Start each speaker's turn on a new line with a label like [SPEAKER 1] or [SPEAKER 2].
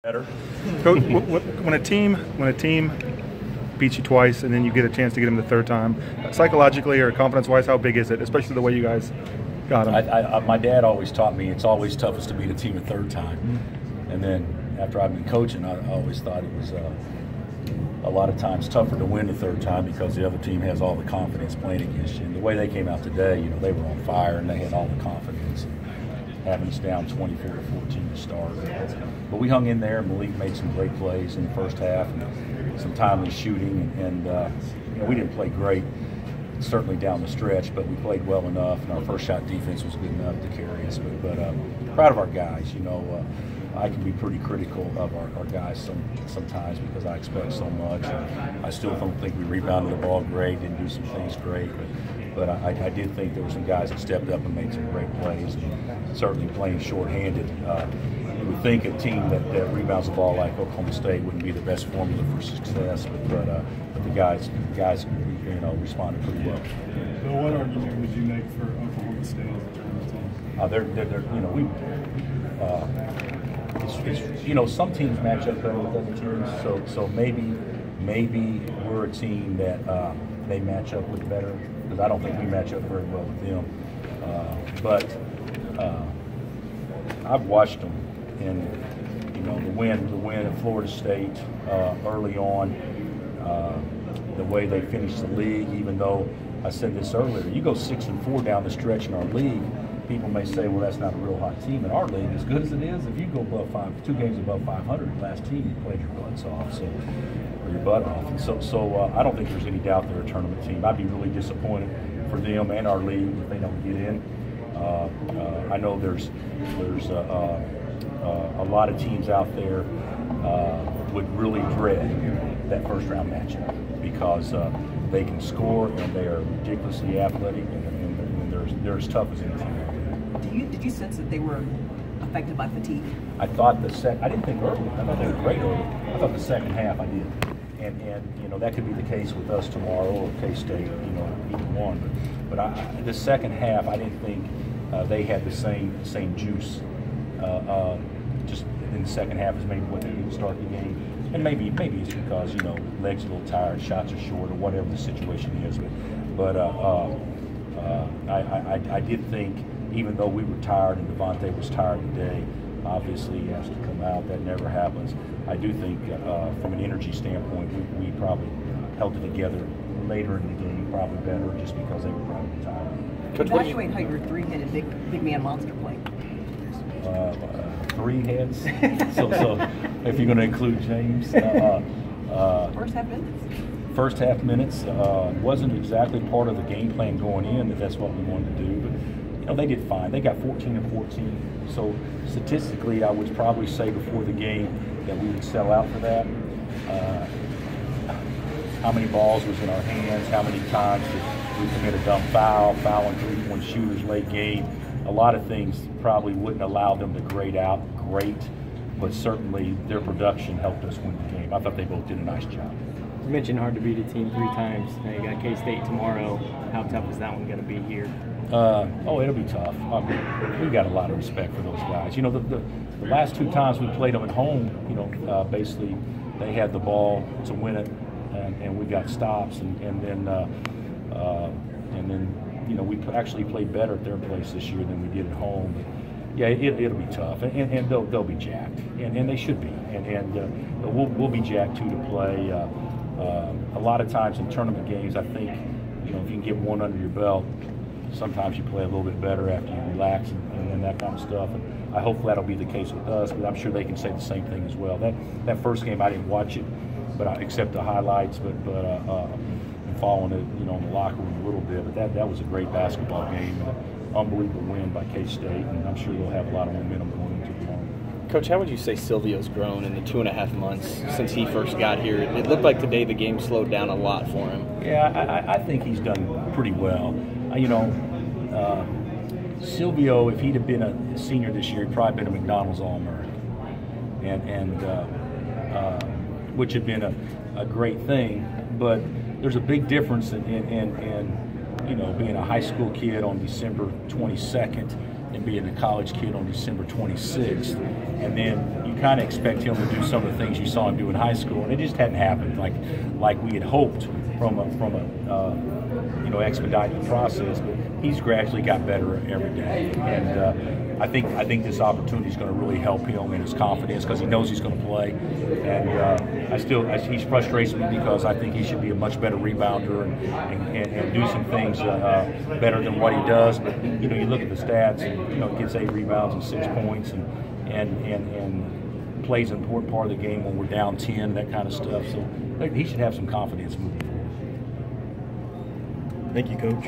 [SPEAKER 1] Better. Coach, when a team beats you twice and then you get a chance to get them the third time, psychologically or confidence-wise, how big is it, especially the way you guys got them?
[SPEAKER 2] My dad always taught me it's always toughest to beat a team a third time. And then after I've been coaching, I always thought it was a lot of times tougher to win the third time because the other team has all the confidence playing against you. And the way they came out today, they were on fire and they had all the confidence. Having us down 24 to 14 to start. But we hung in there. Malik made some great plays in the first half and some timely shooting. And we didn't play great, certainly down the stretch, but we played well enough, and our first shot defense was good enough to carry us. But proud of our guys. I can be pretty critical of our guys sometimes because I expect so much. I still don't think we rebounded the ball great, didn't do some things great. But I did think there were some guys that stepped up and made some great plays, and certainly playing shorthanded. You would think a team that rebounds the ball like Oklahoma State wouldn't be the best formula for success, but the guys responded pretty well.
[SPEAKER 3] So what argument would you make for Oklahoma State as a tournament team?
[SPEAKER 2] Some teams match up better with other teams, so maybe we're a team that they match up with better, because I don't think we match up very well with them. But I've watched them, and the win at Florida State early on, the way they finished the league. Even though I said this earlier, you go 6-4 down the stretch in our league, people may say, well, that's not a real hot team. In our league, as good as it is, if you go above 2 games above 500, the last team, you played your butts off. Your butt off. And so I don't think there's any doubt they're a tournament team. I'd be really disappointed for them and our league if they don't get in. I know there's a lot of teams out there would really dread that first round matchup because they can score and they are ridiculously athletic and they're as tough as any team.
[SPEAKER 4] Did you sense that they were affected by fatigue?
[SPEAKER 2] I thought I didn't think early. I thought they were great early. I thought the second half I did. And that could be the case with us tomorrow or K-State, either one. But the second half, I didn't think they had the same juice just in the second half as maybe what they did to start the game. And maybe it's because, legs are a little tired, shots are short, or whatever the situation is. But I did think, even though we were tired and Devontae was tired today, obviously he has to come out. That never happens. I do think from an energy standpoint, we probably held it together later in the game, probably better, just because they were probably tired.
[SPEAKER 4] Evaluate how your three-headed big man monster played.
[SPEAKER 2] 3 heads. so if you're going to include James.
[SPEAKER 4] First half minutes?
[SPEAKER 2] First half minutes wasn't exactly part of the game plan going in that's what we wanted to do. But they did fine. They got 14 and 14. So statistically, I would probably say before the game that we would sell out for that. How many balls was in our hands? How many times did we commit a dumb foul, fouling 3-point shooters late game? A lot of things probably wouldn't allow them to grade out great, but certainly their production helped us win the game. I thought they both did a nice job.
[SPEAKER 5] You mentioned hard to beat a team 3 times. Now you got K-State tomorrow. How tough is that one going to be here?
[SPEAKER 2] It'll be tough. We got a lot of respect for those guys. The last 2 times we played them at home, basically they had the ball to win it, and we got stops, and then we actually played better at their place this year than we did at home. But yeah, it'll be tough, and they'll be jacked, and they should be, and we'll be jacked too to play. A lot of times in tournament games, I think if you can get one under your belt, sometimes you play a little bit better after you relax and that kind of stuff. And I hope that'll be the case with us, but I'm sure they can say the same thing as well. That first game, I didn't watch it, except the highlights, but following it, in the locker room a little bit. But that was a great basketball game, and an unbelievable win by K-State, and I'm sure they'll have a lot of momentum going into tomorrow.
[SPEAKER 6] Coach, how would you say Silvio's grown in the 2.5 months since he first got here? It looked like today the game slowed down a lot for him.
[SPEAKER 2] Yeah, I think he's done pretty well. Silvio, if he'd have been a senior this year, he'd probably been a McDonald's All-American, which had been a great thing. But there's a big difference in being a high school kid on December 22nd and being a college kid on December 26th, and then you kind of expect him to do some of the things you saw him do in high school, and it just hadn't happened like we had hoped from a expedited process. But he's gradually got better every day, and I think this opportunity is going to really help him in his confidence because he knows he's going to play. And he frustrates me because I think he should be a much better rebounder and do some things better than what he does. But you look at the stats, and he gets 8 rebounds and 6 points, and plays an important part of the game when we're down 10, that kind of stuff. So he should have some confidence moving forward.
[SPEAKER 1] Thank you, Coach.